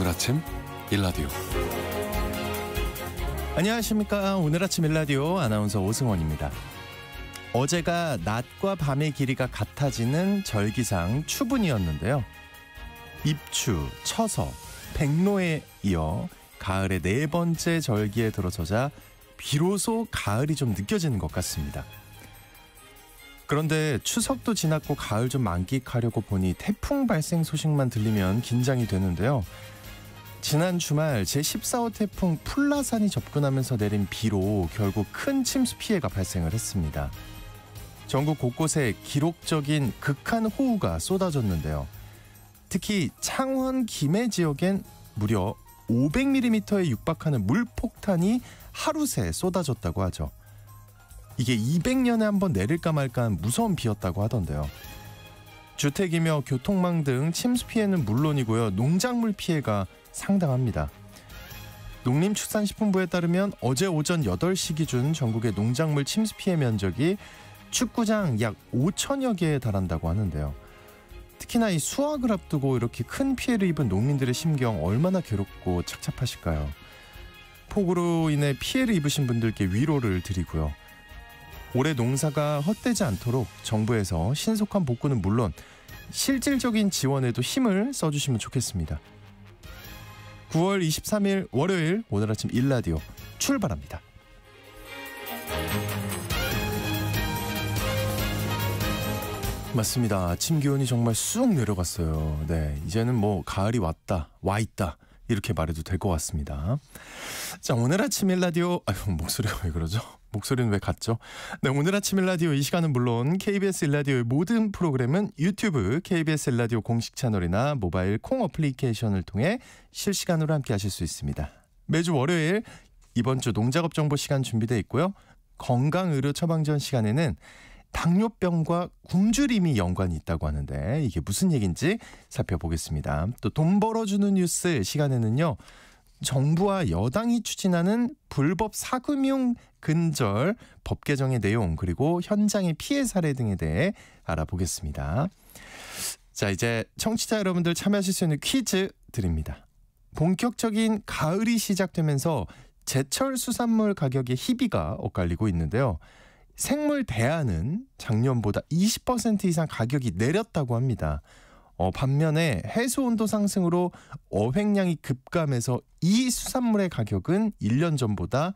오늘 아침 일라디오. 안녕하십니까. 오늘 아침 일라디오 아나운서 오승원입니다. 어제가 낮과 밤의 길이가 같아지는 절기상 추분이었는데요. 입추, 처서, 백로에 이어 가을의 네 번째 절기에 들어서자 비로소 가을이 좀 느껴지는 것 같습니다. 그런데 추석도 지났고 가을 좀 만끽하려고 보니 태풍 발생 소식만 들리면 긴장이 되는데요. 지난 주말 제14호 태풍 풀라산이 접근하면서 내린 비로 결국 큰 침수 피해가 발생을 했습니다. 전국 곳곳에 기록적인 극한 호우가 쏟아졌는데요. 특히 창원 김해 지역엔 무려 500mm에 육박하는 물폭탄이 하루 새 쏟아졌다고 하죠. 이게 200년에 한 번 내릴까 말까한 무서운 비였다고 하던데요. 주택이며 교통망 등 침수 피해는 물론이고요. 농작물 피해가 상당합니다. 농림축산식품부에 따르면 어제 오전 8시 기준 전국의 농작물 침수 피해 면적이 축구장 약 5천여 개에 달한다고 하는데요. 특히나 이 수확을 앞두고 이렇게 큰 피해를 입은 농민들의 심경 얼마나 괴롭고 착잡하실까요? 폭우로 인해 피해를 입으신 분들께 위로를 드리고요. 올해 농사가 헛되지 않도록 정부에서 신속한 복구는 물론 실질적인 지원에도 힘을 써주시면 좋겠습니다. 9월 23일 월요일 오늘 아침 일라디오 출발합니다. 맞습니다. 아침 기온이 정말 쑥 내려갔어요. 네, 이제는 뭐 가을이 와 있다 이렇게 말해도 될 것 같습니다. 자, 오늘 아침 일라디오 목소리가 왜 그러죠? 목소리는 왜 같죠? 네, 오늘 아침 일라디오 이 시간은 물론 KBS 일라디오의 모든 프로그램은 유튜브 KBS 일라디오 공식 채널이나 모바일 콩 어플리케이션을 통해 실시간으로 함께 하실 수 있습니다. 매주 월요일 이번 주 농작업 정보 시간 준비되어 있고요. 건강의료 처방전 시간에는 당뇨병과 굶주림이 연관이 있다고 하는데 이게 무슨 얘기인지 살펴보겠습니다. 또 돈 벌어주는 뉴스 시간에는요. 정부와 여당이 추진하는 불법 사금융 근절 법 개정의 내용 그리고 현장의 피해 사례 등에 대해 알아보겠습니다. 자, 이제 청취자 여러분들 참여하실 수 있는 퀴즈 드립니다. 본격적인 가을이 시작되면서 제철 수산물 가격의 희비가 엇갈리고 있는데요. 생물 대하는 작년보다 20% 이상 가격이 내렸다고 합니다. 반면에 해수온도 상승으로 어획량이 급감해서 이 수산물의 가격은 1년 전보다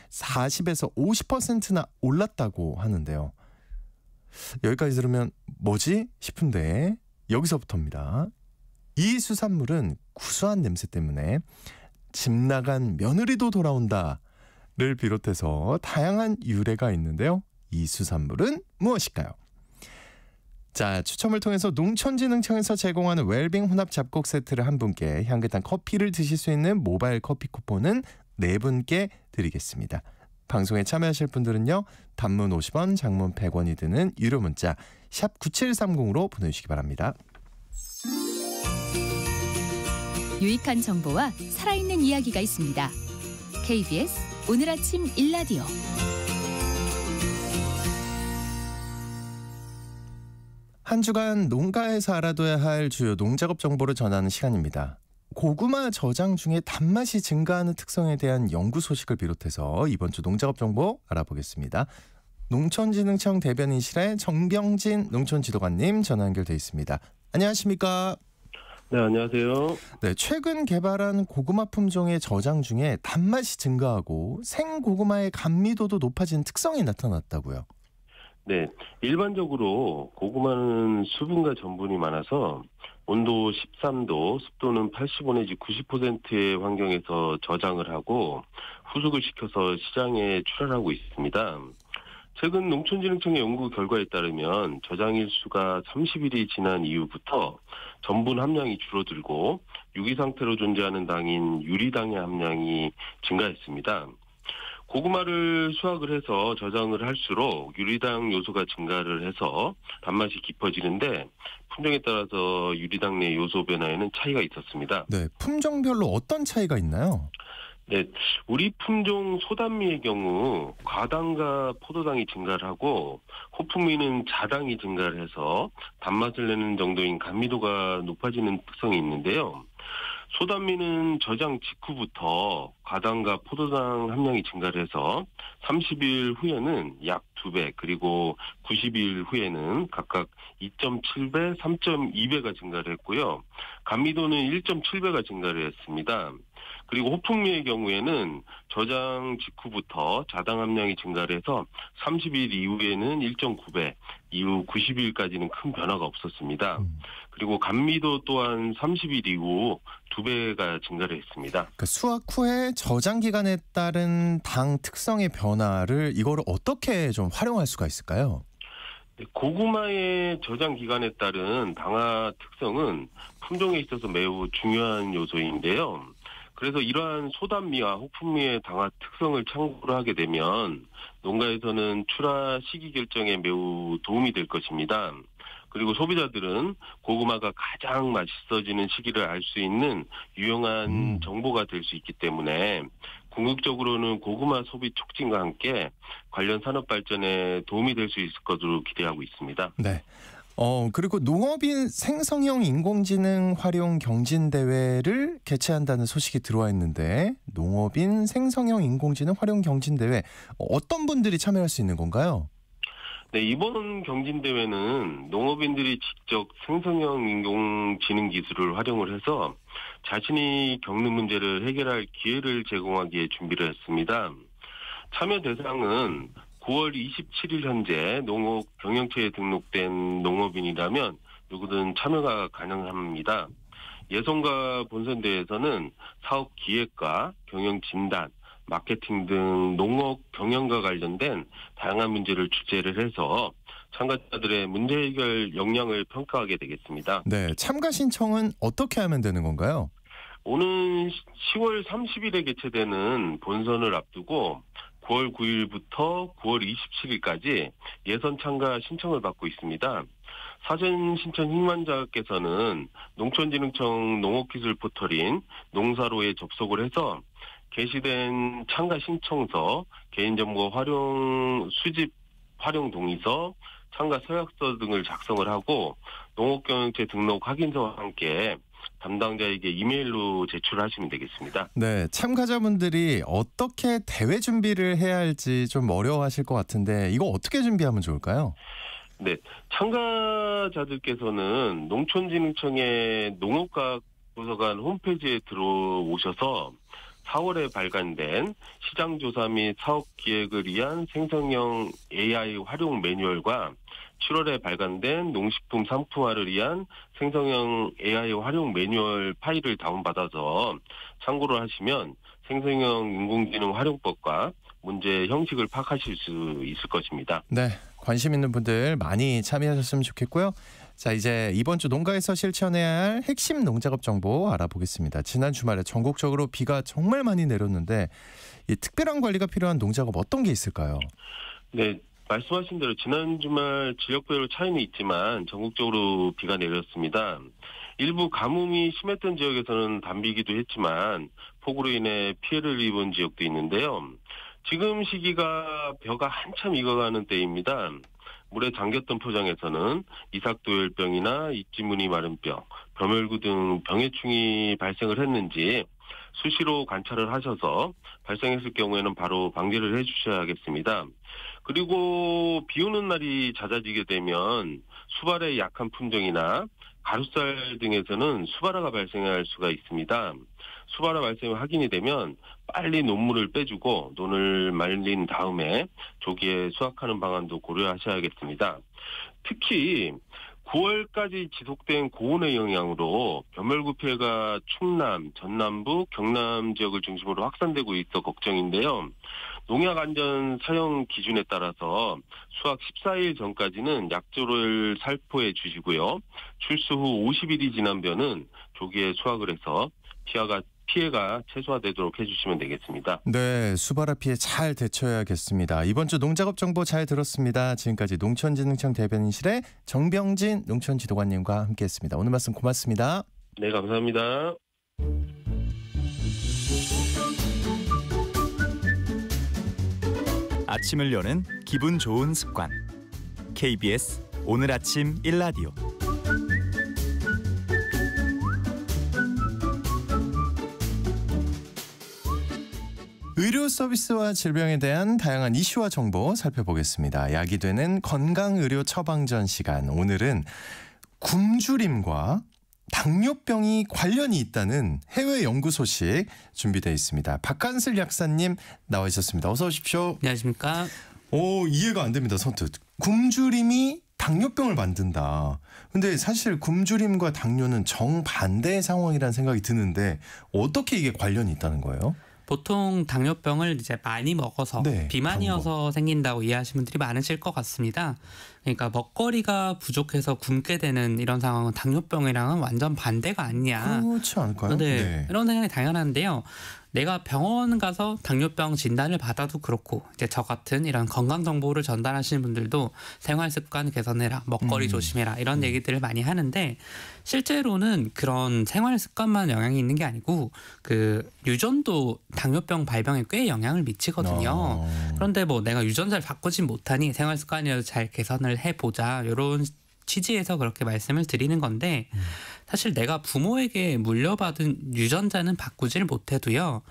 40에서 50%나 올랐다고 하는데요. 여기까지 들으면 뭐지 싶은데 여기서부터입니다. 이 수산물은 구수한 냄새 때문에 집 나간 며느리도 돌아온다를 비롯해서 다양한 유래가 있는데요. 이 수산물은 무엇일까요? 자, 추첨을 통해서 농촌진흥청에서 제공하는 웰빙 혼합 잡곡 세트를 한 분께 향긋한 커피를 드실 수 있는 모바일 커피 쿠폰은 4분께 드리겠습니다. 방송에 참여하실 분들은요. 단문 50원, 장문 100원이 드는 유료 문자 샵 9730으로 보내주시기 바랍니다. 유익한 정보와 살아있는 이야기가 있습니다. KBS 오늘 아침 일라디오. 한 주간 농가에서 알아둬야 할 주요 농작업 정보를 전하는 시간입니다. 고구마 저장 중에 단맛이 증가하는 특성에 대한 연구 소식을 비롯해서 이번 주 농작업 정보 알아보겠습니다. 농촌진흥청 대변인실의 정병진 농촌지도관님 전화 연결돼 있습니다. 안녕하십니까? 네, 안녕하세요. 네, 최근 개발한 고구마 품종의 저장 중에 단맛이 증가하고 생고구마의 감미도도 높아진 특성이 나타났다고요. 네, 일반적으로 고구마는 수분과 전분이 많아서 온도 13도, 습도는 85 내지 90%의 환경에서 저장을 하고 후숙을 시켜서 시장에 출하하고 있습니다. 최근 농촌진흥청의 연구 결과에 따르면 저장 일수가 30일이 지난 이후부터 전분 함량이 줄어들고 유기 상태로 존재하는 당인 유리당의 함량이 증가했습니다. 고구마를 수확을 해서 저장을 할수록 유리당 요소가 증가를 해서 단맛이 깊어지는데 품종에 따라서 유리당 내 요소 변화에는 차이가 있었습니다. 네, 품종별로 어떤 차이가 있나요? 네, 우리 품종 소단미의 경우 과당과 포도당이 증가를 하고 호품미는 자당이 증가를 해서 단맛을 내는 정도인 감미도가 높아지는 특성이 있는데요. 소단미는 저장 직후부터 과당과 포도당 함량이 증가를 해서 30일 후에는 약 2배, 그리고 90일 후에는 각각 2.7배, 3.2배가 증가를 했고요. 감미도는 1.7배가 증가를 했습니다. 그리고 호풍미의 경우에는 저장 직후부터 자당 함량이 증가를 해서 30일 이후에는 1.9배, 이후 90일까지는 큰 변화가 없었습니다. 그리고 감미도 또한 30일 이후 2배가 증가를 했습니다. 그러니까 수확 후에 저장 기간에 따른 당 특성의 변화를 이거를 어떻게 좀 활용할 수가 있을까요? 고구마의 저장 기간에 따른 당화 특성은 품종에 있어서 매우 중요한 요소인데요. 그래서 이러한 소단미와 호풍미의 당화 특성을 참고를 하게 되면 농가에서는 출하 시기 결정에 매우 도움이 될 것입니다. 그리고 소비자들은 고구마가 가장 맛있어지는 시기를 알 수 있는 유용한 정보가 될 수 있기 때문에 궁극적으로는 고구마 소비 촉진과 함께 관련 산업 발전에 도움이 될 수 있을 것으로 기대하고 있습니다. 네. 그리고 농업인 생성형 인공지능 활용 경진대회를 개최한다는 소식이 들어와 있는데 농업인 생성형 인공지능 활용 경진대회 어떤 분들이 참여할 수 있는 건가요? 네, 이번 경진대회는 농업인들이 직접 생성형 인공지능 기술을 활용을 해서 자신이 겪는 문제를 해결할 기회를 제공하기에 준비를 했습니다. 참여 대상은 9월 27일 현재 농업 경영처에 등록된 농업인이라면 누구든 참여가 가능합니다. 예선과 본선대회에서는 사업 기획과 경영 진단, 마케팅 등 농업 경영과 관련된 다양한 문제를 주제를 해서 참가자들의 문제 해결 역량을 평가하게 되겠습니다. 네, 참가 신청은 어떻게 하면 되는 건가요? 오는 10월 30일에 개최되는 본선을 앞두고 9월 9일부터 9월 27일까지 예선 참가 신청을 받고 있습니다. 사전 신청 희망자께서는 농촌진흥청 농업기술 포털인 농사로에 접속을 해서 게시된 참가 신청서, 개인정보 활용 수집 활용 동의서, 참가 서약서 등을 작성을 하고 농업경영체 등록 확인서와 함께 담당자에게 이메일로 제출하시면 되겠습니다. 네, 참가자분들이 어떻게 대회 준비를 해야 할지 좀 어려워하실 것 같은데 이거 어떻게 준비하면 좋을까요? 네, 참가자들께서는 농촌진흥청의 농업과학도서관 홈페이지에 들어오셔서 4월에 발간된 시장조사 및 사업기획을 위한 생성형 AI 활용 매뉴얼과 7월에 발간된 농식품 상품화를 위한 생성형 AI 활용 매뉴얼 파일을 다운받아서 참고를 하시면 생성형 인공지능 활용법과 문제 형식을 파악하실 수 있을 것입니다. 네, 관심 있는 분들 많이 참여하셨으면 좋겠고요. 자, 이제 이번 주 농가에서 실천해야 할 핵심 농작업 정보 알아보겠습니다. 지난 주말에 전국적으로 비가 정말 많이 내렸는데 이 특별한 관리가 필요한 농작업 어떤 게 있을까요? 네, 말씀하신 대로 지난 주말 지역별로 차이는 있지만 전국적으로 비가 내렸습니다. 일부 가뭄이 심했던 지역에서는 단비기도 했지만 폭우로 인해 피해를 입은 지역도 있는데요. 지금 시기가 벼가 한참 익어가는 때입니다. 물에 잠겼던 포장에서는 이삭도열병이나 입지무늬 마른병, 벼멸구 등 병해충이 발생을 했는지 수시로 관찰을 하셔서 발생했을 경우에는 바로 방제를 해주셔야겠습니다. 그리고 비 오는 날이 잦아지게 되면 수발에 약한 품종이나 가루살 등에서는 수발화가 발생할 수가 있습니다. 수발화 발생이 확인이 되면 빨리 논물을 빼주고 논을 말린 다음에 조기에 수확하는 방안도 고려하셔야겠습니다. 특히 9월까지 지속된 고온의 영향으로 벼멸구 피해가 충남, 전남부, 경남 지역을 중심으로 확산되고 있어 걱정인데요. 농약 안전 사용 기준에 따라서 수확 14일 전까지는 약조를 살포해 주시고요. 출수 후 50일이 지난 벼는 조기에 수확을 해서 피해가 최소화되도록 해주시면 되겠습니다. 네, 수발화 피해 잘 대처해야겠습니다. 이번 주 농작업 정보 잘 들었습니다. 지금까지 농촌진흥청 대변인실의 정병진 농촌지도관님과 함께했습니다. 오늘 말씀 고맙습니다. 네, 감사합니다. 아침을 여는 기분 좋은 습관. KBS 오늘 아침 1라디오. 의료 서비스와 질병에 대한 다양한 이슈와 정보 살펴보겠습니다. 약이 되는 건강의료 처방전 시간. 오늘은 굶주림과 당뇨병이 관련이 있다는 해외 연구 소식 준비되어 있습니다. 박한슬 약사님 나와 있었습니다. 어서 오십시오. 안녕하십니까. 이해가 안 됩니다. 선뜻. 굶주림이 당뇨병을 만든다. 근데 사실 굶주림과 당뇨는 정반대의 상황이라는 생각이 드는데 어떻게 이게 관련이 있다는 거예요? 보통 당뇨병을 이제 많이 먹어서 네, 비만이어서 생긴다고 이해하시는 분들이 많으실 것 같습니다. 그러니까 먹거리가 부족해서 굶게 되는 이런 상황은 당뇨병이랑은 완전 반대가 아니냐. 그렇지 않을까요? 네. 이런 생각이 당연한데요. 내가 병원 가서 당뇨병 진단을 받아도 그렇고 이제 저 같은 이런 건강 정보를 전달하시는 분들도 생활 습관 개선해라, 먹거리 조심해라 이런 얘기들을 많이 하는데 실제로는 그런 생활 습관만 영향이 있는 게 아니고 그 유전도 당뇨병 발병에 꽤 영향을 미치거든요. 그런데 뭐 내가 유전자를 바꾸진 못하니 생활 습관이라도 잘 개선을 해보자 이런 취지에서 그렇게 말씀을 드리는 건데 사실 내가 부모에게 물려받은 유전자는 바꾸질 못해도요.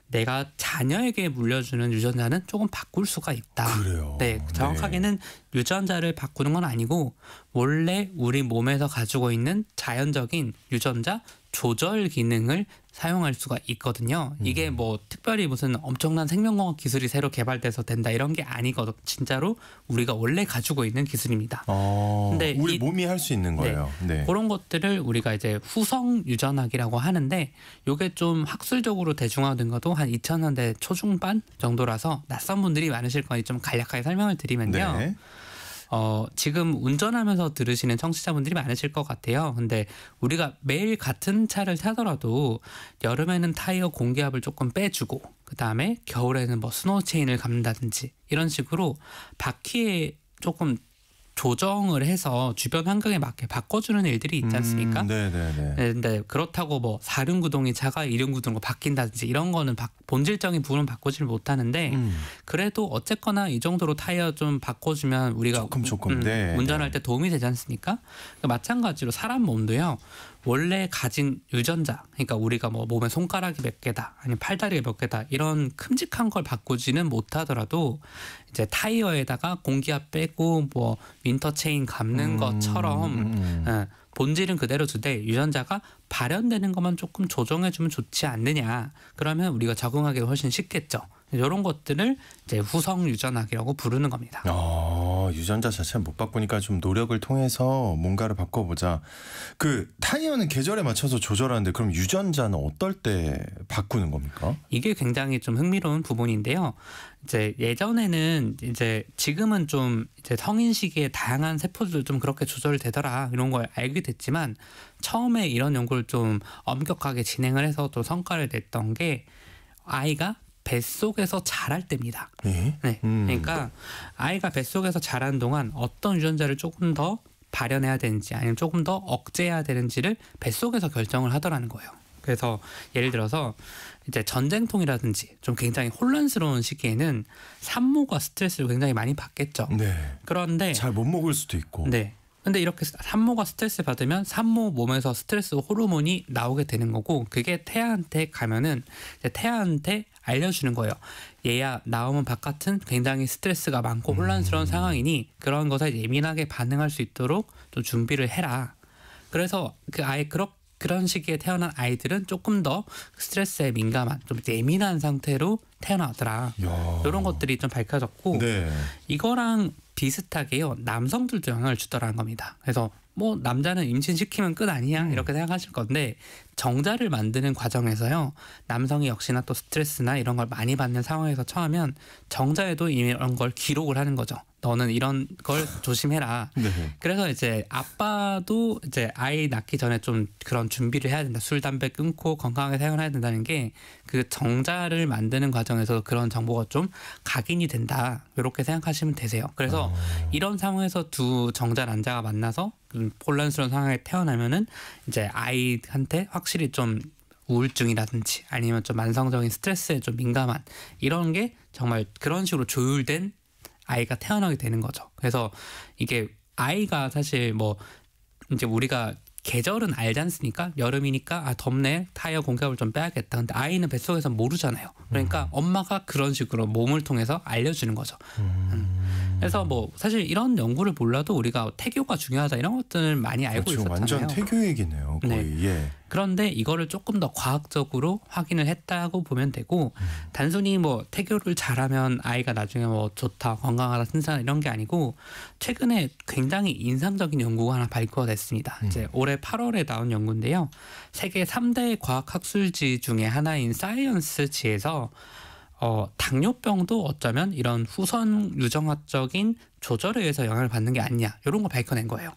내가 자녀에게 물려주는 유전자는 조금 바꿀 수가 있다. 그래요. 네, 정확하게는 유전자를 바꾸는 건 아니고 원래 우리 몸에서 가지고 있는 자연적인 유전자 조절 기능을 사용할 수가 있거든요. 이게 뭐 특별히 무슨 엄청난 생명공학 기술이 새로 개발돼서 된다 이런 게 아니거든. 진짜로 우리가 원래 가지고 있는 기술입니다. 근데 우리 몸이 할 수 있는 거예요. 네. 그런 것들을 우리가 이제 후성 유전학이라고 하는데 이게 좀 학술적으로 대중화된 것도 한 2000년대 초중반 정도라서 낯선 분들이 많으실 거니 좀 간략하게 설명을 드리면요. 네. 지금 운전하면서 들으시는 청취자분들이 많으실 것 같아요. 근데 우리가 매일 같은 차를 타더라도 여름에는 타이어 공기압을 조금 빼주고 그다음에 겨울에는 뭐 스노우 체인을 감는다든지 이런 식으로 바퀴에 조금 조정을 해서 주변 환경에 맞게 바꿔주는 일들이 있지 않습니까? 네네네. 근데 그렇다고 뭐 4륜 구동의 차가 2륜 구동으로 바뀐다든지 이런 거는 본질적인 부분은 바꾸지를 못하는데 그래도 어쨌거나 이 정도로 타이어 좀 바꿔주면 우리가 조금 네, 운전할 때 도움이 되지 않습니까? 그러니까 마찬가지로 사람 몸도요. 원래 가진 유전자, 그러니까 우리가 뭐 몸에 손가락이 몇 개다, 아니면 팔다리가 몇 개다 이런 큼직한 걸 바꾸지는 못하더라도 이제 타이어에다가 공기압 빼고 뭐 윈터 체인 감는 것처럼 본질은 그대로 두되 유전자가 발현되는 것만 조금 조정해주면 좋지 않느냐. 그러면 우리가 적응하기 훨씬 쉽겠죠. 이런 것들을 이제 후성 유전학이라고 부르는 겁니다. 유전자 자체는 못 바꾸니까 좀 노력을 통해서 뭔가를 바꿔보자. 그 타이어는 계절에 맞춰서 조절하는데 그럼 유전자는 어떨 때 바꾸는 겁니까? 이게 굉장히 좀 흥미로운 부분인데요. 이제 예전에는 이제 지금은 좀 이제 성인 시기에 다양한 세포들도 좀 그렇게 조절되더라 이런 걸 알게 됐지만 처음에 이런 연구를 좀 엄격하게 진행을 해서 또 성과를 냈던 게 아이가 뱃속에서 자랄 때입니다. 네. 그러니까 아이가 뱃속에서 자라는 동안 어떤 유전자를 조금 더 발현해야 되는지 아니면 조금 더 억제해야 되는지를 뱃속에서 결정을 하더라는 거예요. 그래서 예를 들어서 이제 전쟁통이라든지 좀 굉장히 혼란스러운 시기에는 산모가 스트레스를 굉장히 많이 받겠죠. 네. 그런데 잘 못 먹을 수도 있고. 네. 근데 이렇게 산모가 스트레스 받으면 산모 몸에서 스트레스 호르몬이 나오게 되는 거고 그게 태아한테 가면은 이제 태아한테 알려주는 거예요. 얘야 나오면 바깥은 굉장히 스트레스가 많고 혼란스러운 상황이니 그런 것에 예민하게 반응할 수 있도록 좀 준비를 해라. 그래서 그 아이 그런 시기에 태어난 아이들은 조금 더 스트레스에 민감한 좀 예민한 상태로 태어나더라. 이런 것들이 좀 밝혀졌고 네. 이거랑 비슷하게요. 남성들도 영향을 주더라는 겁니다. 그래서 뭐 남자는 임신시키면 끝 아니야 이렇게 생각하실 건데 정자를 만드는 과정에서요. 남성이 역시나 또 스트레스나 이런 걸 많이 받는 상황에서 처하면 정자에도 이런 걸 기록을 하는 거죠. 너는 이런 걸 조심해라. 네. 그래서 이제 아빠도 이제 아이 낳기 전에 좀 그런 준비를 해야 된다. 술, 담배 끊고 건강하게 생활해야 된다는 게 그 정자를 만드는 과정에서 그런 정보가 좀 각인이 된다. 이렇게 생각하시면 되세요. 그래서 이런 상황에서 두 정자 난자가 만나서 혼란스러운 상황에 태어나면은 이제 아이한테 확실히 좀 우울증이라든지 아니면 좀 만성적인 스트레스에 좀 민감한 이런 게 정말 그런 식으로 조율된 아이가 태어나게 되는 거죠. 그래서 이게 아이가 사실 뭐 이제 우리가 계절은 알지 않습니까? 여름이니까 아 덥네, 타이어 공격을 좀 빼야겠다. 근데 아이는 뱃속에서 모르잖아요. 그러니까 엄마가 그런 식으로 몸을 통해서 알려주는 거죠. 그래서 뭐 사실 이런 연구를 몰라도 우리가 태교가 중요하다 이런 것들을 많이 알고 그렇죠. 있었잖아요. 완전 태교 얘기네요. 거의. 네. 예. 그런데 이거를 조금 더 과학적으로 확인을 했다고 보면 되고 단순히 뭐 태교를 잘하면 아이가 나중에 뭐 좋다, 건강하다, 튼튼하다 이런 게 아니고 최근에 굉장히 인상적인 연구가 하나 발표가 됐습니다. 이제 올해 8월에 나온 연구인데요. 세계 3대 과학학술지 중에 하나인 사이언스지에서 당뇨병도 어쩌면 이런 후선 유전학적인 조절에 의해서 영향을 받는 게 아니냐 이런 걸 밝혀낸 거예요.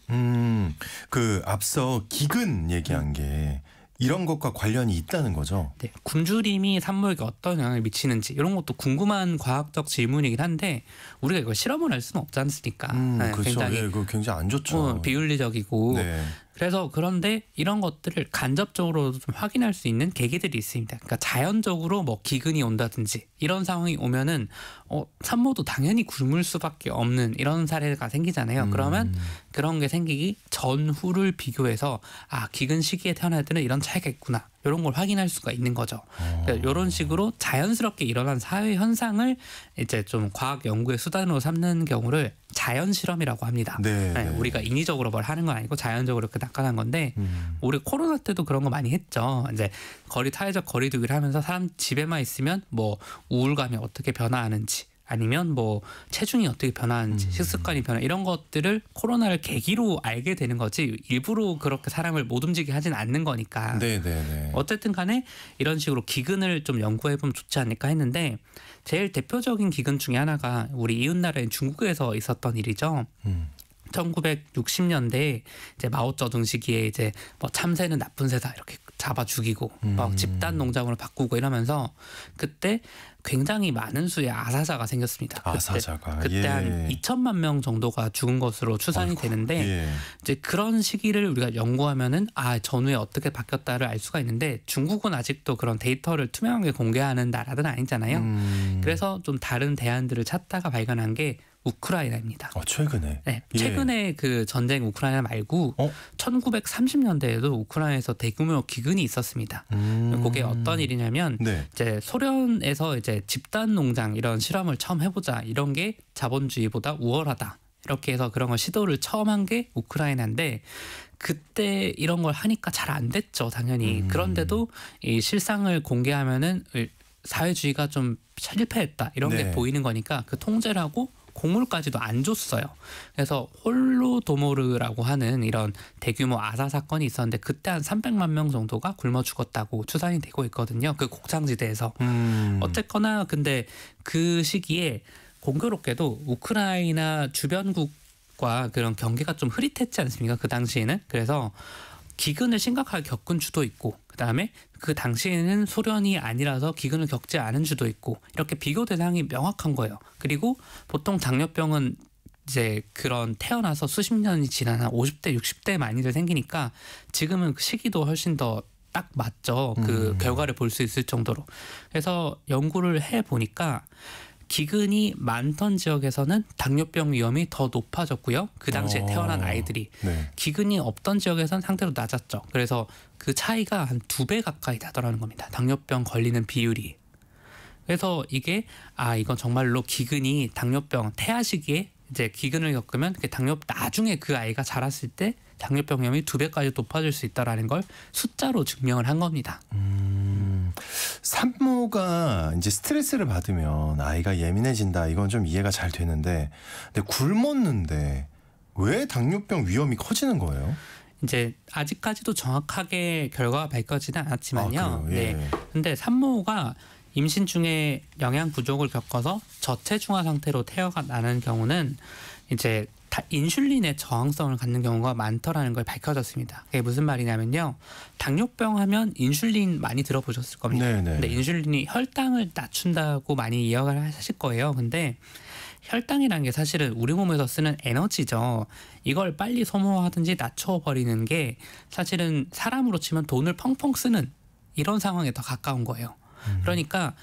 그 앞서 기근 얘기한 게 이런 것과 관련이 있다는 거죠. 네, 굶주림이 산모에게 어떤 영향을 미치는지 이런 것도 궁금한 과학적 질문이긴 한데 우리가 이걸 실험을 할 수는 없지 않습니까? 네, 그렇죠. 굉장히 예, 그거 굉장히 안 좋죠. 비윤리적이고 네. 그래서 그런데 이런 것들을 간접적으로 좀 확인할 수 있는 계기들이 있습니다. 그러니까 자연적으로 뭐 기근이 온다든지 이런 상황이 오면은 산모도 당연히 굶을 수밖에 없는 이런 사례가 생기잖아요. 그러면 그런 게 생기기 전후를 비교해서 아 기근 시기에 태어난 애들은 이런 차이가 있구나. 이런 걸 확인할 수가 있는 거죠. 그러니까 이런 식으로 자연스럽게 일어난 사회 현상을 이제 좀 과학 연구의 수단으로 삼는 경우를 자연 실험이라고 합니다. 네, 네, 네. 우리가 인위적으로 뭘 하는 건 아니고 자연적으로 그 나타난 건데 우리 코로나 때도 그런 거 많이 했죠. 이제 사회적 거리두기를 하면서 사람 집에만 있으면 뭐 우울감이 어떻게 변화하는지 아니면 뭐 체중이 어떻게 변화하는지 식습관이 변화 이런 것들을 코로나를 계기로 알게 되는 거지 일부러 그렇게 사람을 못 움직이게 하진 않는 거니까. 네. 어쨌든 간에 이런 식으로 기근을 좀 연구해보면 좋지 않을까 했는데 제일 대표적인 기근 중에 하나가 우리 이웃나라인 중국에서 있었던 일이죠. 1960년대에 이제 마오쩌둥 시기에 이제 뭐 참새는 나쁜 새다 이렇게 잡아 죽이고 막 집단 농장으로 바꾸고 이러면서 그때 굉장히 많은 수의 아사자가 생겼습니다. 아사자가 그때 한 2천만 명 정도가 죽은 것으로 추산이 되는데 예. 이제 그런 시기를 우리가 연구하면은 아 전후에 어떻게 바뀌었다를 알 수가 있는데 중국은 아직도 그런 데이터를 투명하게 공개하는 나라는 아니잖아요. 그래서 좀 다른 대안들을 찾다가 발견한 게 우크라이나입니다. 최근에? 네, 예. 최근에 그 전쟁 우크라이나 말고 1930년대에도 우크라이나에서 대규모 기근이 있었습니다. 그게 어떤 일이냐면 네. 이제 소련에서 이제 집단 농장 이런 실험을 처음 해보자 이런 게 자본주의보다 우월하다 이렇게 해서 그런 걸 시도를 처음 한 게 우크라이나인데 그때 이런 걸 하니까 잘 안 됐죠 당연히. 그런데도 이 실상을 공개하면은 사회주의가 좀 실패했다 이런 게 네. 보이는 거니까 그 통제를 하고 곡물까지도 안 줬어요. 그래서 홀로도모르라고 하는 이런 대규모 아사 사건이 있었는데 그때 한 300만 명 정도가 굶어 죽었다고 추산이 되고 있거든요. 그 곡창지대에서. 어쨌거나 근데 그 시기에 공교롭게도 우크라이나 주변국과 그런 경계가 좀 흐릿했지 않습니까? 그 당시에는. 그래서 기근을 심각하게 겪은 주도 있고 그다음에 그 당시에는 소련이 아니라서 기근을 겪지 않은 주도 있고 이렇게 비교 대상이 명확한 거예요. 그리고 보통 당뇨병은 이제 그런 태어나서 수십 년이 지난 한 50대, 60대에 많이들 생기니까 지금은 그 시기도 훨씬 더 딱 맞죠. 그 결과를 볼 수 있을 정도로. 그래서 연구를 해보니까 기근이 많던 지역에서는 당뇨병 위험이 더 높아졌고요. 그 당시에 태어난 아이들이. 네. 기근이 없던 지역에서는 상대로 낮았죠. 그래서 그 차이가 한 2배 가까이 나더라는 겁니다. 당뇨병 걸리는 비율이. 그래서 이게 이건 정말로 기근이 당뇨병 태아 시기에 이제 기근을 겪으면 나중에 그 아이가 자랐을 때 당뇨병 위험이 2배까지 높아질 수 있다라는 걸 숫자로 증명을 한 겁니다. 산모가 이제 스트레스를 받으면 아이가 예민해진다. 이건 좀 이해가 잘 되는데, 근데 굶었는데 왜 당뇨병 위험이 커지는 거예요? 이제 아직까지도 정확하게 결과가 밝혀지는 않았지만요. 그래요? 예. 네. 근데 산모가 임신 중에 영양 부족을 겪어서 저체중아 상태로 태아가 나는 경우는 이제 인슐린의 저항성을 갖는 경우가 많더라는 걸 밝혀졌습니다. 그게 무슨 말이냐면요. 당뇨병 하면 인슐린 많이 들어보셨을 겁니다. 네네. 근데 인슐린이 혈당을 낮춘다고 많이 이야기를 하실 거예요. 근데 혈당이라는 게 사실은 우리 몸에서 쓰는 에너지죠. 이걸 빨리 소모하든지 낮춰버리는 게 사실은 사람으로 치면 돈을 펑펑 쓰는 이런 상황에 더 가까운 거예요. 그러니까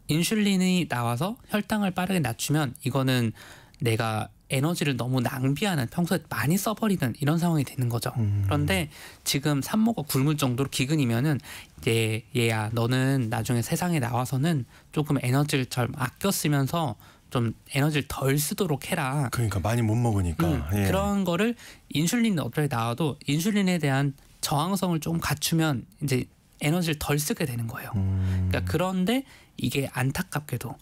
인슐린이 나와서 혈당을 빠르게 낮추면 이거는 내가 에너지를 너무 낭비하는, 평소에 많이 써버리는 이런 상황이 되는 거죠. 그런데 지금 산모가 굶을 정도로 기근이면은 이제 얘야 너는 나중에 세상에 나와서는 조금 에너지를 좀 아껴 쓰면서 좀 에너지를 덜 쓰도록 해라. 그러니까 많이 못 먹으니까. 예. 그런 거를 인슐린이 어떻게 나와도 인슐린에 대한 저항성을 좀 갖추면 이제 에너지를 덜 쓰게 되는 거예요. 그러니까 그런데 이게 안타깝게도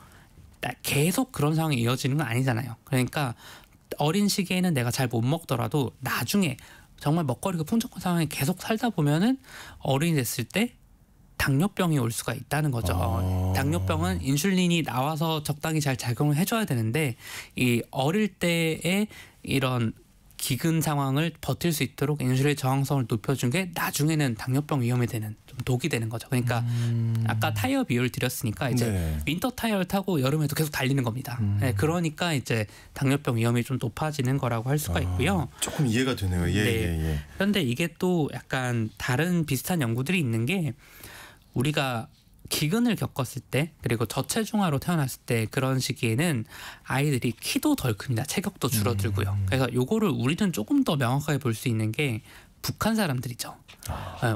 계속 그런 상황이 이어지는 건 아니잖아요. 그러니까 어린 시기에는 내가 잘 못 먹더라도 나중에 정말 먹거리가 풍족한 상황에 계속 살다 보면은 어른이 됐을 때 당뇨병이 올 수가 있다는 거죠. 당뇨병은 인슐린이 나와서 적당히 잘 작용을 해줘야 되는데 이 어릴 때의 이런 기근 상황을 버틸 수 있도록 인슐린 저항성을 높여준 게 나중에는 당뇨병 위험이 되는 좀 독이 되는 거죠. 그러니까 아까 타이어 비유를 드렸으니까 이제 네. 윈터 타이어를 타고 여름에도 계속 달리는 겁니다. 네, 그러니까 이제 당뇨병 위험이 좀 높아지는 거라고 할 수가 있고요. 조금 이해가 되네요. 예, 네. 예. 그런데 이게 또 약간 다른 비슷한 연구들이 있는 게 우리가 기근을 겪었을 때 그리고 저체중아로 태어났을 때 그런 시기에는 아이들이 키도 덜 큽니다. 체격도 줄어들고요. 그래서 요거를 우리는 조금 더 명확하게 볼 수 있는 게 북한 사람들이죠.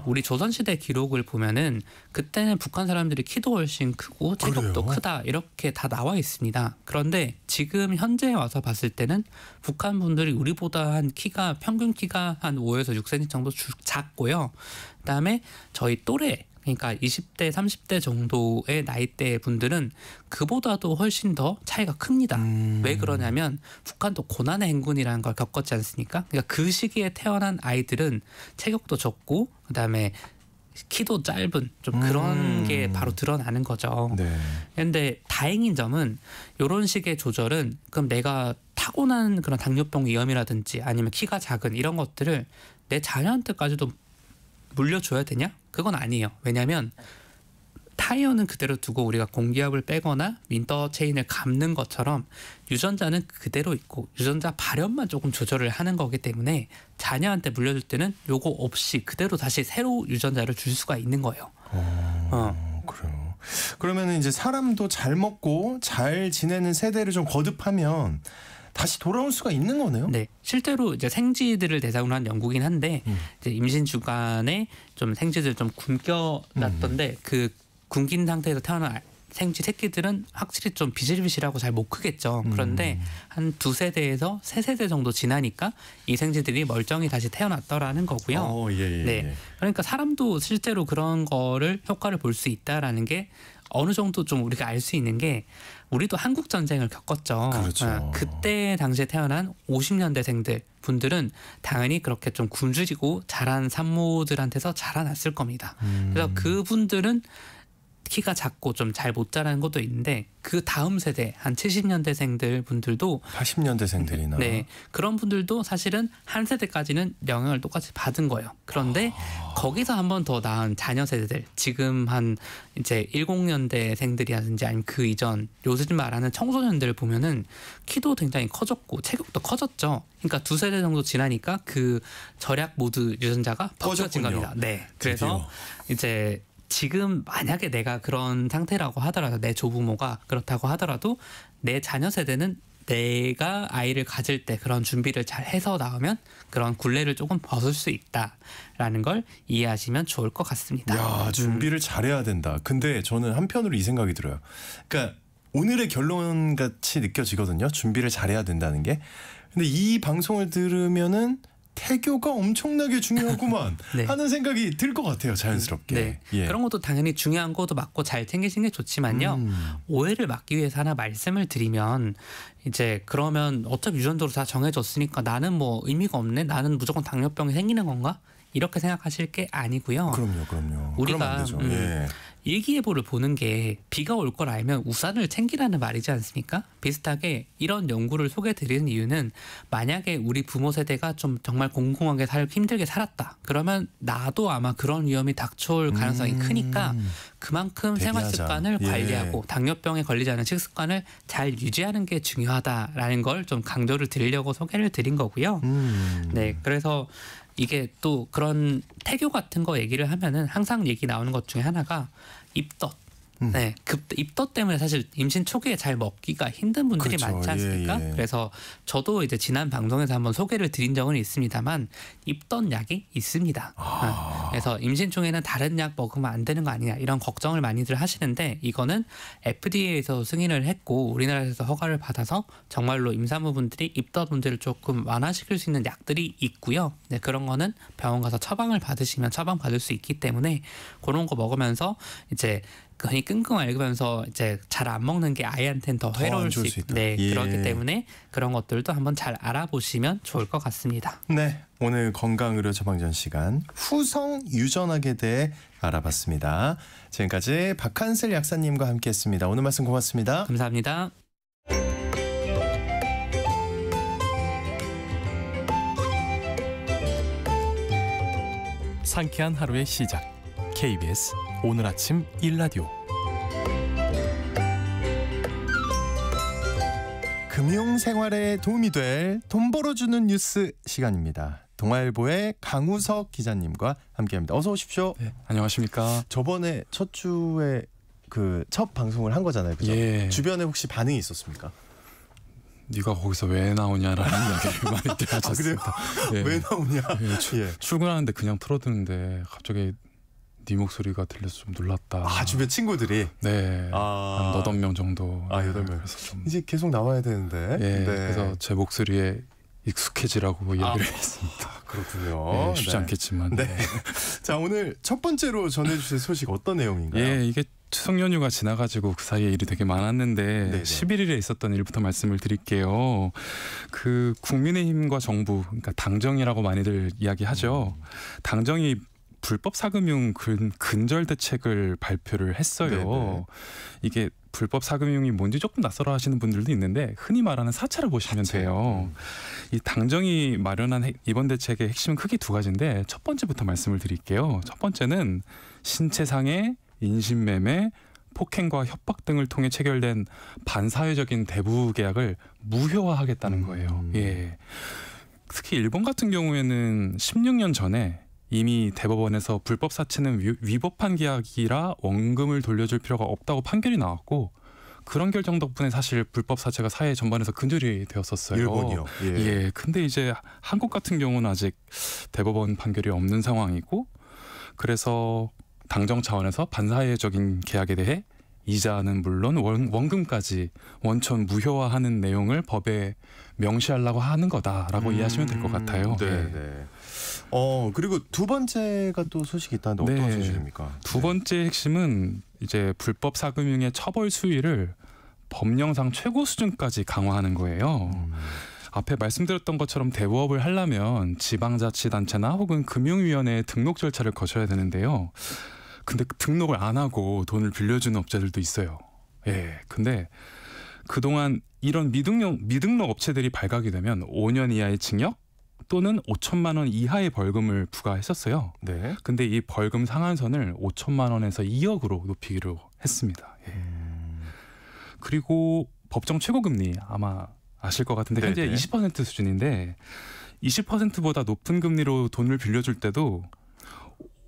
우리 조선시대 기록을 보면은 그때는 북한 사람들이 키도 훨씬 크고 체격도 그래요? 크다 이렇게 다 나와 있습니다. 그런데 지금 현재에 와서 봤을 때는 북한 분들이 우리보다 한 키가 평균 키가 한 5에서 6cm 정도 작고요. 그다음에 저희 또래 그러니까 20대, 30대 정도의 나이대 분들은 그보다도 훨씬 더 차이가 큽니다. 왜 그러냐면 북한도 고난의 행군이라는 걸 겪었지 않습니까? 그러니까 그 시기에 태어난 아이들은 체격도 적고 그다음에 키도 짧은 좀 그런 게 바로 드러나는 거죠. 네. 그런데 다행인 점은 이런 식의 조절은 그럼 내가 타고난 그런 당뇨병 위험이라든지 아니면 키가 작은 이런 것들을 내 자녀한테까지도 물려줘야 되냐? 그건 아니에요. 왜냐하면 타이어는 그대로 두고 우리가 공기압을 빼거나 윈터 체인을 감는 것처럼 유전자는 그대로 있고 유전자 발현만 조금 조절을 하는 거기 때문에 자녀한테 물려줄 때는 요거 없이 그대로 다시 새로 유전자를 줄 수가 있는 거예요. 그래요. 그러면 이제 사람도 잘 먹고 잘 지내는 세대를 좀 거듭하면 다시 돌아올 수가 있는 거네요. 네, 실제로 이제 생쥐들을 대상으로 한 연구긴 한데 이제 임신 주간에 좀 생쥐들 좀 굶겨놨던데 그 굶긴 상태에서 태어난 생쥐 새끼들은 확실히 좀 비실비실하고 잘 못 크겠죠. 그런데 한 2세대에서 3세대 정도 지나니까 이 생쥐들이 멀쩡히 다시 태어났더라는 거고요. 예. 네, 그러니까 사람도 실제로 그런 거를 효과를 볼 수 있다라는 게 어느 정도 좀 우리가 알 수 있는 게 우리도 한국 전쟁을 겪었죠. 그렇죠. 그때 당시에 태어난 50년대생들 분들은 당연히 그렇게 좀 굶주리고 자란 산모들한테서 자라났을 겁니다. 그래서 그분들은 키가 작고 좀 잘 못 자라는 것도 있는데 그 다음 세대 한 70년대생들 분들도 80년대생들이나 네, 그런 분들도 사실은 한 세대까지는 영향을 똑같이 받은 거예요. 그런데 거기서 한 번 더 나은 자녀 세대들 지금 한 이제 10년대생들이라든지 아니면 그 이전 요즘 말하는 청소년들을 보면은 키도 굉장히 커졌고 체격도 커졌죠. 그러니까 2세대 정도 지나니까 그 절약 모드 유전자가 벗겨진 꺼졌군요. 겁니다. 네, 그래서 이제 지금 만약에 내가 그런 상태라고 하더라도 내 조부모가 그렇다고 하더라도 내 자녀 세대는 내가 아이를 가질 때 그런 준비를 잘 해서 나오면 그런 굴레를 조금 벗을 수 있다라는 걸 이해하시면 좋을 것 같습니다. 야, 준비를 잘해야 된다. 근데 저는 한편으로 이 생각이 들어요. 그러니까 오늘의 결론 같이 느껴지거든요. 준비를 잘해야 된다는 게. 근데 이 방송을 들으면은 태교가 엄청나게 중요하구만 네. 하는 생각이 들 것 같아요. 자연스럽게. 네. 예. 그런 것도 당연히 중요한 것도 맞고 잘 챙기시는 게 좋지만요. 오해를 막기 위해서 하나 말씀을 드리면 이제 그러면 어차피 유전적으로 다 정해졌으니까 나는 뭐 의미가 없네. 나는 무조건 당뇨병이 생기는 건가? 이렇게 생각하실 게 아니고요. 그럼요. 우리가 그러면 안 되죠. 예. 일기예보를 보는 게 비가 올 걸 알면 우산을 챙기라는 말이지 않습니까? 비슷하게 이런 연구를 소개드리는 이유는 만약에 우리 부모 세대가 좀 정말 공공하게 힘들게 살았다. 그러면 나도 아마 그런 위험이 닥쳐올 가능성이 크니까 그만큼 생활 대비하자. 습관을 예. 관리하고 당뇨병에 걸리지 않은 식습관을 잘 유지하는 게 중요하다라는 걸 좀 강조를 드리려고 소개를 드린 거고요. 네, 그래서 이게 또 그런 태교 같은 거 얘기를 하면은 항상 얘기 나오는 것 중에 하나가 입덧. 네, 입덧 때문에 사실 임신 초기에 잘 먹기가 힘든 분들이 그렇죠. 많지 않습니까? 예, 예. 그래서 저도 이제 지난 방송에서 한번 소개를 드린 적은 있습니다만 입덧 약이 있습니다. 그래서 임신 중에는 다른 약 먹으면 안 되는 거 아니냐 이런 걱정을 많이들 하시는데 이거는 FDA에서 승인을 했고 우리나라에서 허가를 받아서 정말로 임산부분들이 입덧 문제를 조금 완화시킬 수 있는 약들이 있고요. 네, 그런 거는 병원 가서 처방을 받으시면 처방 받을 수 있기 때문에 그런 거 먹으면서 이제 흔히 끙끙 앓으면서 이제 잘 안 먹는 게 아이한테는 더 해로울 수 있다. 네, 예. 그렇기 때문에 그런 것들도 한번 잘 알아보시면 좋을 것 같습니다. 네, 오늘 건강의료 처방전 시간 후성 유전학에 대해 알아봤습니다. 지금까지 박한슬 약사님과 함께했습니다. 오늘 말씀 고맙습니다. 감사합니다. 상쾌한 하루의 시작. KBS 오늘 아침 1라디오. 금융생활에 도움이 될 돈 벌어주는 뉴스 시간입니다. 동아일보의 강우석 기자님과 함께합니다. 어서 오십시오. 네, 안녕하십니까. 저번에 첫 주에 그 첫 방송을 한 거잖아요. 그죠? 예. 주변에 혹시 반응이 있었습니까? 네가 거기서 왜 나오냐라는 이야기를 많이들 하셨습니다. 예. 왜 나오냐? 예. 출근하는데 그냥 틀어드는데 갑자기 네 목소리가 들려서 좀 놀랐다. 주변 친구들이 네. 한 8명 정도. 8명. 그래서 좀 이제 계속 나와야 되는데. 예. 네. 그래서 제 목소리에 익숙해지라고 이야기를 했습니다. 그렇군요. 예, 쉽지 않겠지만. 네. 자, 오늘 첫 번째로 전해주실 소식 어떤 내용인가요? 예, 이게 추석 연휴가 지나가지고 그 사이에 일이 되게 많았는데 네네. 11일에 있었던 일부터 말씀을 드릴게요. 그 국민의힘과 정부, 그러니까 당정이라고 많이들 이야기하죠. 당정이 불법 사금융 근절 대책을 발표를 했어요. 네네. 이게 불법 사금융이 뭔지 조금 낯설어 하시는 분들도 있는데 흔히 말하는 사채를 보시면 돼요. 이 당정이 마련한 이번 대책의 핵심은 크게 두 가지인데 첫 번째부터 말씀을 드릴게요. 첫 번째는 신체상해, 인신매매, 폭행과 협박 등을 통해 체결된 반사회적인 대부 계약을 무효화하겠다는 거예요. 예. 특히 일본 같은 경우에는 16년 전에 이미 대법원에서 불법 사채는 위법한 계약이라 원금을 돌려줄 필요가 없다고 판결이 나왔고 그런 결정 덕분에 사실 불법 사채가 사회 전반에서 근절이 되었었어요. 일본이요. 예. 근데 이제 한국 같은 경우는 아직 대법원 판결이 없는 상황이고 그래서 당정 차원에서 반사회적인 계약에 대해 이자는 물론 원금까지 원천 무효화하는 내용을 법에 명시하려고 하는 거다라고 이해하시면 될 것 같아요. 네, 예. 네. 그리고 두 번째가 또 소식이 있다는데 어떤 네. 소식입니까? 두 번째 핵심은 이제 불법 사금융의 처벌 수위를 법령상 최고 수준까지 강화하는 거예요. 앞에 말씀드렸던 것처럼 대부업을 하려면 지방자치단체나 혹은 금융위원회의 등록 절차를 거쳐야 되는데요. 근데 등록을 안 하고 돈을 빌려주는 업체들도 있어요. 예. 근데 그동안 이런 미등록 업체들이 발각이 되면 5년 이하의 징역 또는 5천만 원 이하의 벌금을 부과했었어요. 네. 근데 이 벌금 상한선을 5천만 원에서 2억으로 높이기로 했습니다. 예. 그리고 법정 최고금리 아마 아실 것 같은데 현재 네네. 20% 수준인데 20%보다 높은 금리로 돈을 빌려줄 때도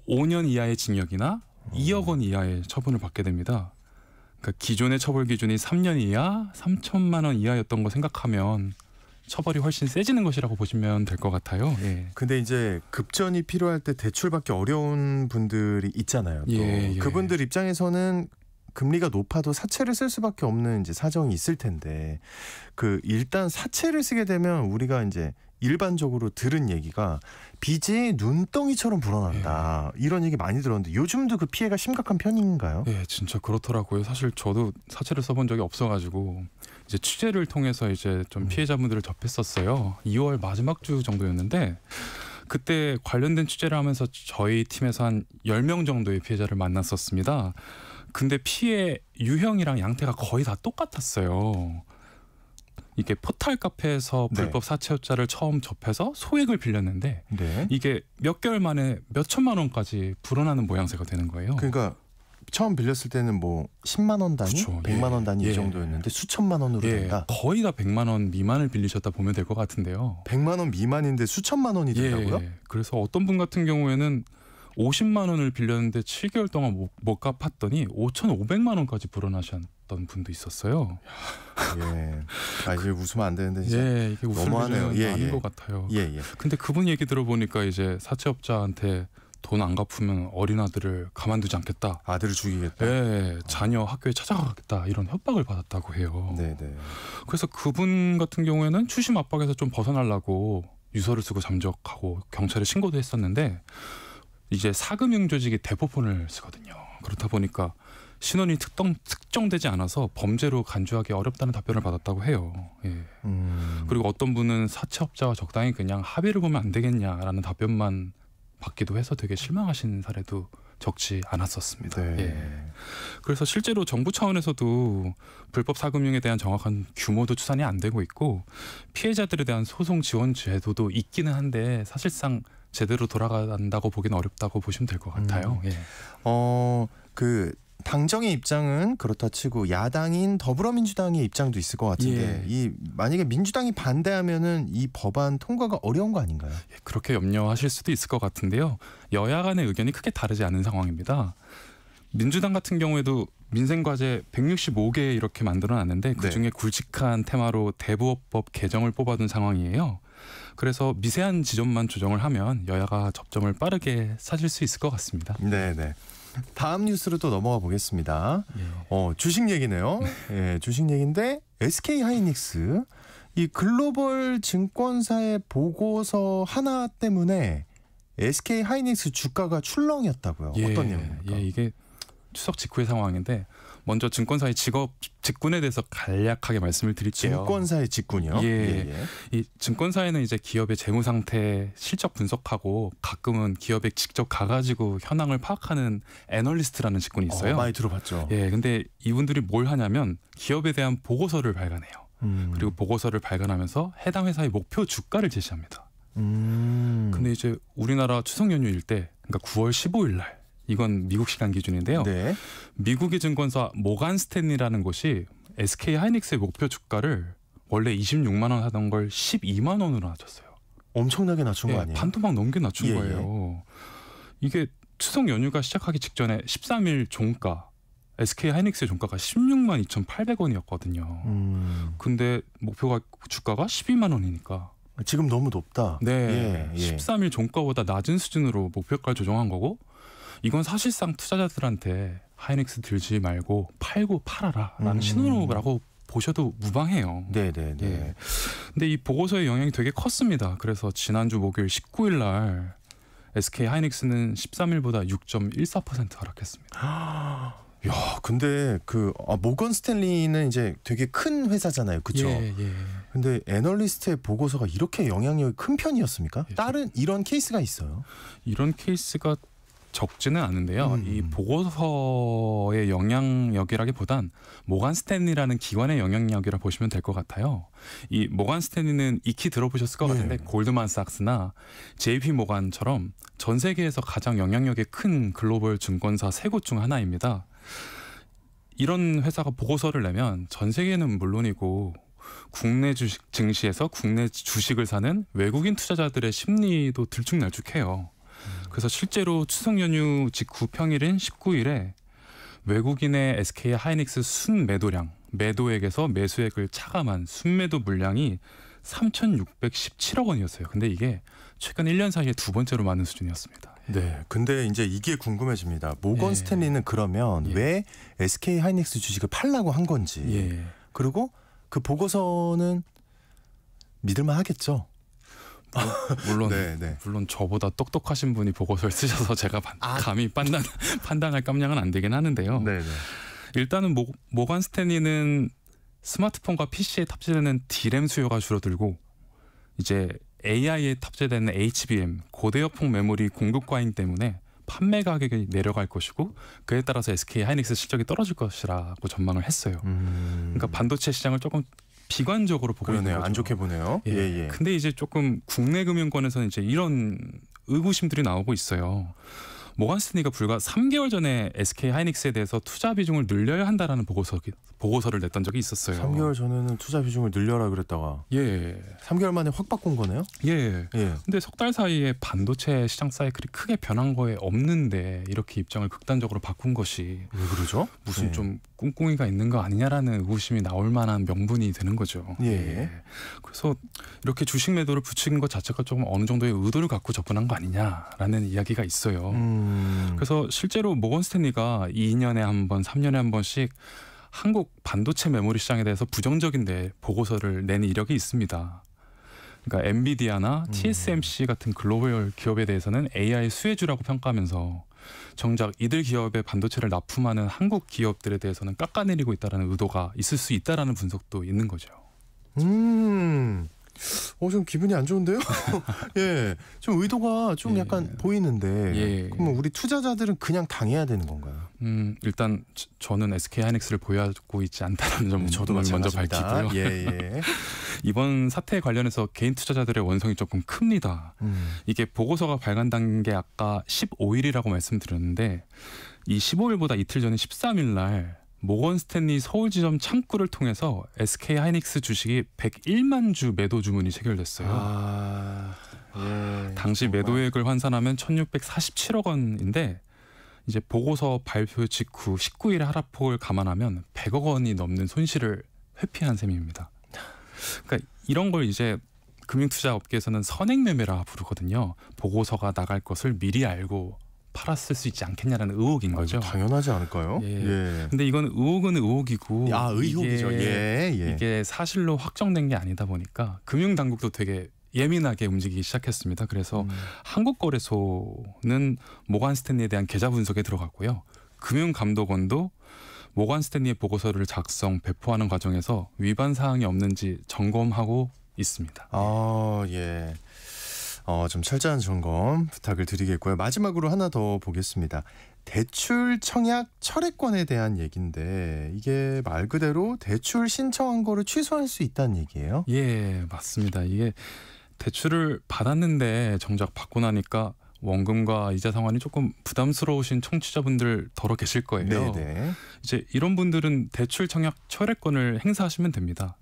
5년 이하의 징역이나 2억 원 이하의 처분을 받게 됩니다. 그러니까 기존의 처벌 기준이 3년 이하, 3천만 원 이하였던 거 생각하면 처벌이 훨씬 세지는 것이라고 보시면 될 것 같아요. 예. 근데 이제 급전이 필요할 때 대출받기 어려운 분들이 있잖아요. 또. 예. 그분들 입장에서는 금리가 높아도 사채를 쓸 수밖에 없는 이제 사정이 있을 텐데 일단 사채를 쓰게 되면 우리가 이제 일반적으로 들은 얘기가 빚이 눈덩이처럼 불어난다. 이런 얘기 많이 들었는데 요즘도 그 피해가 심각한 편인가요? 예, 진짜 그렇더라고요. 사실 저도 사채를 써본 적이 없어가지고 이제 취재를 통해서 이제 좀 피해자분들을 접했었어요. 2월 마지막 주 정도였는데 그때 관련된 취재를 하면서 저희 팀에서 한 10명 정도의 피해자를 만났었습니다. 근데 피해 유형이랑 양태가 거의 다 똑같았어요. 이게 포털 카페에서 불법 사채업자를 처음 접해서 소액을 빌렸는데 네. 이게 몇 개월 만에 몇 천만 원까지 불어나는 모양새가 되는 거예요. 그러니까 처음 빌렸을 때는 뭐 10만 원 단위, 그쵸. 100만 원 단위 이 예. 정도였는데 수천만 원으로 예, 된다. 거의 다 100만 원 미만을 빌리셨다 보면 될 것 같은데요. 100만 원 미만인데 수천만 원이 된다고요? 예, 그래서 어떤 분 같은 경우에는 50만 원을 빌렸는데 7개월 동안 못 갚았더니 5,500만 원까지 불어나셨던 분도 있었어요. 예. 아, 이제 웃으면 안 되는데 진짜. 예, 이게 웃을 너무하네요. 일은 예, 아닌 예. 것 같아요. 예, 예. 근데 그분 얘기 들어보니까 이제 사채업자한테 돈 안 갚으면 어린 아들을 가만두지 않겠다. 아들을 죽이겠다. 예, 자녀 학교에 찾아가겠다 이런 협박을 받았다고 해요. 네, 네. 그래서 그분 같은 경우에는 추심 압박에서 좀 벗어나려고 유서를 쓰고 잠적하고 경찰에 신고도 했었는데 이제 사금융 조직이 대포폰을 쓰거든요. 그렇다 보니까 신원이 특정되지 않아서 범죄로 간주하기 어렵다는 답변을 받았다고 해요. 예. 그리고 어떤 분은 사채업자와 적당히 그냥 합의를 보면 안 되겠냐라는 답변만 받기도 해서 되게 실망하신 사례도 적지 않았었습니다. 네. 예. 그래서 실제로 정부 차원에서도 불법 사금융에 대한 정확한 규모도 추산이 안 되고 있고 피해자들에 대한 소송 지원 제도도 있기는 한데 사실상 제대로 돌아간다고 보기는 어렵다고 보시면 될 것 같아요. 예. 그 당정의 입장은 그렇다 치고 야당인 더불어민주당의 입장도 있을 것 같은데 예. 이 만약에 민주당이 반대하면은 이 법안 통과가 어려운 거 아닌가요? 예, 그렇게 염려하실 수도 있을 것 같은데요. 여야 간의 의견이 크게 다르지 않은 상황입니다. 민주당 같은 경우에도 민생과제 165개 이렇게 만들어놨는데 그중에 굵직한 테마로 대부업법 개정을 뽑아둔 상황이에요. 그래서 미세한 지점만 조정을 하면 여야가 접점을 빠르게 찾을 수 있을 것 같습니다. 네네. 다음 뉴스로 또 넘어가 보겠습니다. 주식 얘기네요. 예, 주식 얘기인데 SK 하이닉스 이 글로벌 증권사의 보고서 하나 때문에 SK 하이닉스 주가가 출렁였다고요. 어떤 내용입니까? 예, 이게 추석 직후의 상황인데 먼저 증권사의 직군에 대해서 간략하게 말씀을 드릴게요. 증권사의 직군이요? 예. 이 증권사에는 이제 기업의 재무 상태 실적 분석하고 가끔은 기업에 직접 가가지고 현황을 파악하는 애널리스트라는 직군이 있어요. 많이 들어봤죠. 예, 근데 이분들이 뭘 하냐면 기업에 대한 보고서를 발간해요. 그리고 보고서를 발간하면서 해당 회사의 목표 주가를 제시합니다. 근데 이제 우리나라 추석 연휴일 때, 그러니까 9월 15일 날. 이건 미국 시간 기준인데요. 네. 미국의 증권사 모간 스탠리라는 곳이 SK 하이닉스의 목표 주가를 원래 26만 원 하던 걸 12만 원으로 낮췄어요. 엄청나게 낮춘 거 아니에요? 반토막 넘게 낮춘 거예요. 이게 추석 연휴가 시작하기 직전에 13일 종가 SK 하이닉스의 종가가 16만 2,800원이었거든요. 근데 목표가 주가가 12만 원이니까 지금 너무 높다. 네, 13일 종가보다 낮은 수준으로 목표가를 조정한 거고 이건 사실상 투자자들한테 하이닉스 들지 말고 팔고 팔아라라는 신호라고 보셔도 무방해요. 네네네. 예. 근데 이 보고서의 영향이 되게 컸습니다. 그래서 지난주 목요일 19일 날 SK 하이닉스는 13일보다 6.14% 하락했습니다. 야, 근데 모건 스탠리는 이제 되게 큰 회사잖아요, 그렇죠? 예. 근데 애널리스트의 보고서가 이렇게 영향력이 큰 편이었습니까? 예. 다른 이런 케이스가 있어요? 이런 케이스가 적지는 않은데요. 이 보고서의 영향력이라기보단 모간 스탠리라는 기관의 영향력이라 보시면 될 것 같아요. 이 모간 스탠리는 익히 들어보셨을 것 같은데 골드만삭스나 JP 모간처럼 전 세계에서 가장 영향력이 큰 글로벌 증권사 세 곳 중 하나입니다. 이런 회사가 보고서를 내면 전 세계는 물론이고 국내 주식 증시에서 국내 주식을 사는 외국인 투자자들의 심리도 들쭉날쭉해요. 그래서 실제로 추석 연휴 직후 평일인 19일에 외국인의 SK 하이닉스 순매도량, 매도액에서 매수액을 차감한 순매도 물량이 3,617억 원이었어요. 근데 이게 최근 1년 사이에 두 번째로 많은 수준이었습니다. 네. 근데 이제 이게 궁금해집니다. 모건 스탠리는 그러면 왜 SK 하이닉스 주식을 팔라고 한 건지. 그리고 그 보고서는 믿을만 하겠죠. 물론 저보다 똑똑하신 분이 보고서를 쓰셔서 제가 감히 판단할 깜냥은 안 되긴 하는데요. 일단은 모간 스탠리는 스마트폰과 PC에 탑재되는 D램 수요가 줄어들고 이제 AI에 탑재되는 HBM 고대역폭 메모리 공급 과잉 때문에 판매 가격이 내려갈 것이고 그에 따라서 SK 하이닉스 실적이 떨어질 것이라고 전망을 했어요. 그러니까 반도체 시장을 조금 비관적으로 보고 있는 거죠. 안 좋게 보네요. 근데 이제 조금 국내 금융권에서는 이제 이런 의구심들이 나오고 있어요. 모건 스탠리가 불과 3개월 전에 SK 하이닉스에 대해서 투자 비중을 늘려야 한다라는 보고서를 냈던 적이 있었어요. 3개월 전에는 투자 비중을 늘려라 그랬다가 3개월 만에 확 바꾼 거네요? 예. 근데 석 달 사이에 반도체 시장 사이클이 크게 변한 거에 없는데 이렇게 입장을 극단적으로 바꾼 것이 왜 그러죠? 무슨 좀 꿍꿍이가 있는 거 아니냐라는 의구심이 나올 만한 명분이 되는 거죠. 그래서 이렇게 주식 매도를 부추긴 것 자체가 조금 어느 정도의 의도를 갖고 접근한 거 아니냐라는 이야기가 있어요. 그래서 실제로 모건 스탠리가 2년에 한 번, 3년에 한 번씩 한국 반도체 메모리 시장에 대해서 부정적인 보고서를 낸 이력이 있습니다. 그러니까 엔비디아나 TSMC 같은 글로벌 기업에 대해서는 AI 수혜주라고 평가하면서 정작 이들 기업의 반도체를 납품하는 한국 기업들에 대해서는 깎아내리고 있다는 의도가 있을 수 있다라는 분석도 있는 거죠. 좀 기분이 안 좋은데요? 예, 좀 의도가 좀 약간 보이는데 그러면 우리 투자자들은 그냥 당해야 되는 건가요? 일단 저는 SK 하이닉스를 보유하고 있지 않다는 점 저도 먼저 마찬가지입니다. 밝히고요. 이번 사태에 관련해서 개인 투자자들의 원성이 조금 큽니다. 이게 보고서가 발간된 게 아까 15일이라고 말씀드렸는데 이 15일보다 이틀 전인 13일 날 모건 스탠리 서울 지점 창구를 통해서 SK 하이닉스 주식이 101만 주 매도 주문이 체결됐어요. 당시 정말. 매도액을 환산하면 1,647억 원인데 이제 보고서 발표 직후 19일의 하락폭을 감안하면 100억 원이 넘는 손실을 회피한 셈입니다. 그러니까 이런 걸 이제 금융투자업계에서는 선행매매라 부르거든요. 보고서가 나갈 것을 미리 알고 팔았을 수 있지 않겠냐라는 의혹인 거죠. 당연하지 않을까요? 근데 이건 의혹은 의혹이고 의혹이죠. 이게 사실로 확정된 게 아니다 보니까 금융당국도 되게 예민하게 움직이기 시작했습니다. 그래서 한국거래소는 모건 스탠리에 대한 계좌 분석에 들어갔고요. 금융감독원도 모건 스탠리의 보고서를 작성, 배포하는 과정에서 위반 사항이 없는지 점검하고 있습니다. 좀 철저한 점검 부탁을 드리겠고요. 마지막으로 하나 더 보겠습니다. 대출 청약 철회권에 대한 얘기인데 이게 말 그대로 대출 신청한 거를 취소할 수 있다는 얘기예요? 예, 맞습니다. 이게 대출을 받았는데 정작 받고 나니까 원금과 이자 상환이 조금 부담스러우신 청취자분들 더러 계실 거예요. 이제 이런 분들은 대출 청약 철회권을 행사하시면 됩니다.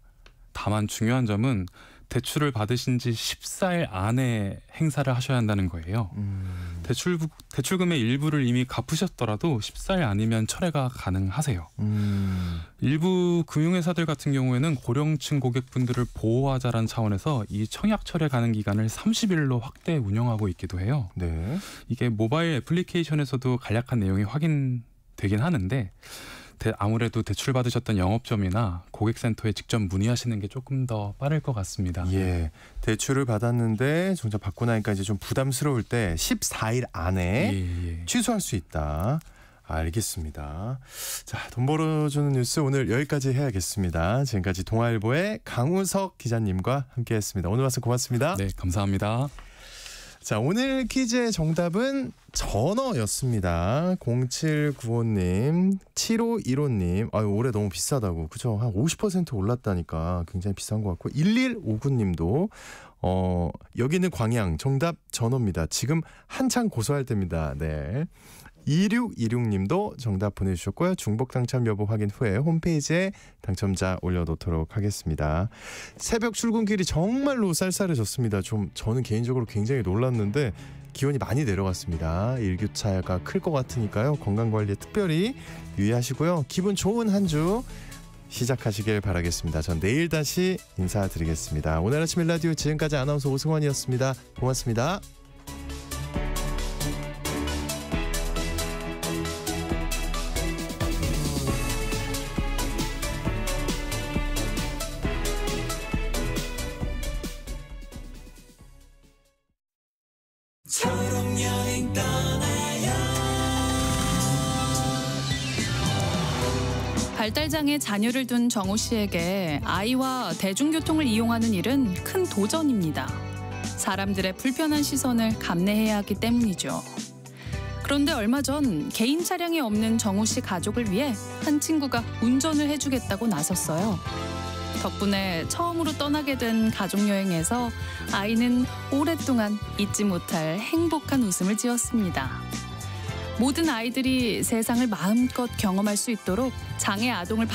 다만 중요한 점은 대출을 받으신 지 14일 안에 행사를 하셔야 한다는 거예요. 대출금의 일부를 이미 갚으셨더라도 14일 아니면 철회가 가능하세요. 일부 금융회사들 같은 경우에는 고령층 고객분들을 보호하자라는 차원에서 이 청약 철회 가능 기간을 30일로 확대 운영하고 있기도 해요. 이게 모바일 애플리케이션에서도 간략한 내용이 확인되긴 하는데 아무래도 대출 받으셨던 영업점이나 고객센터에 직접 문의하시는 게 조금 더 빠를 것 같습니다. 대출을 받았는데 정작 받고 나니까 이제 좀 부담스러울 때 14일 안에 취소할 수 있다. 알겠습니다. 자, 돈 벌어주는 뉴스 오늘 여기까지 해야겠습니다. 지금까지 동아일보의 강우석 기자님과 함께했습니다. 오늘 와서 고맙습니다. 네, 감사합니다. 자, 오늘 퀴즈의 정답은 전어였습니다. 0795님, 7515님, 올해 너무 비싸다고, 그죠? 한 50% 올랐다니까 굉장히 비싼 것 같고, 1159님도 여기는 광양, 정답 전어입니다. 지금 한창 고소할 때입니다. 2626님도 정답 보내주셨고요. 중복 당첨 여부 확인 후에 홈페이지에 당첨자 올려놓도록 하겠습니다. 새벽 출근길이 정말로 쌀쌀해졌습니다. 저는 개인적으로 굉장히 놀랐는데 기온이 많이 내려갔습니다. 일교차가 클 것 같으니까요. 건강관리에 특별히 유의하시고요. 기분 좋은 한 주 시작하시길 바라겠습니다. 전 내일 다시 인사드리겠습니다. 오늘 아침 일라디오 지금까지 아나운서 오승환이었습니다. 고맙습니다. 발달장애 자녀를 둔 정우 씨에게 아이와 대중교통을 이용하는 일은 큰 도전입니다. 사람들의 불편한 시선을 감내해야 하기 때문이죠. 그런데 얼마 전 개인 차량이 없는 정우 씨 가족을 위해 한 친구가 운전을 해주겠다고 나섰어요. 덕분에 처음으로 떠나게 된 가족여행에서 아이는 오랫동안 잊지 못할 행복한 웃음을 지었습니다. 모든 아이들이 세상을 마음껏 경험할 수 있도록 장애 아동을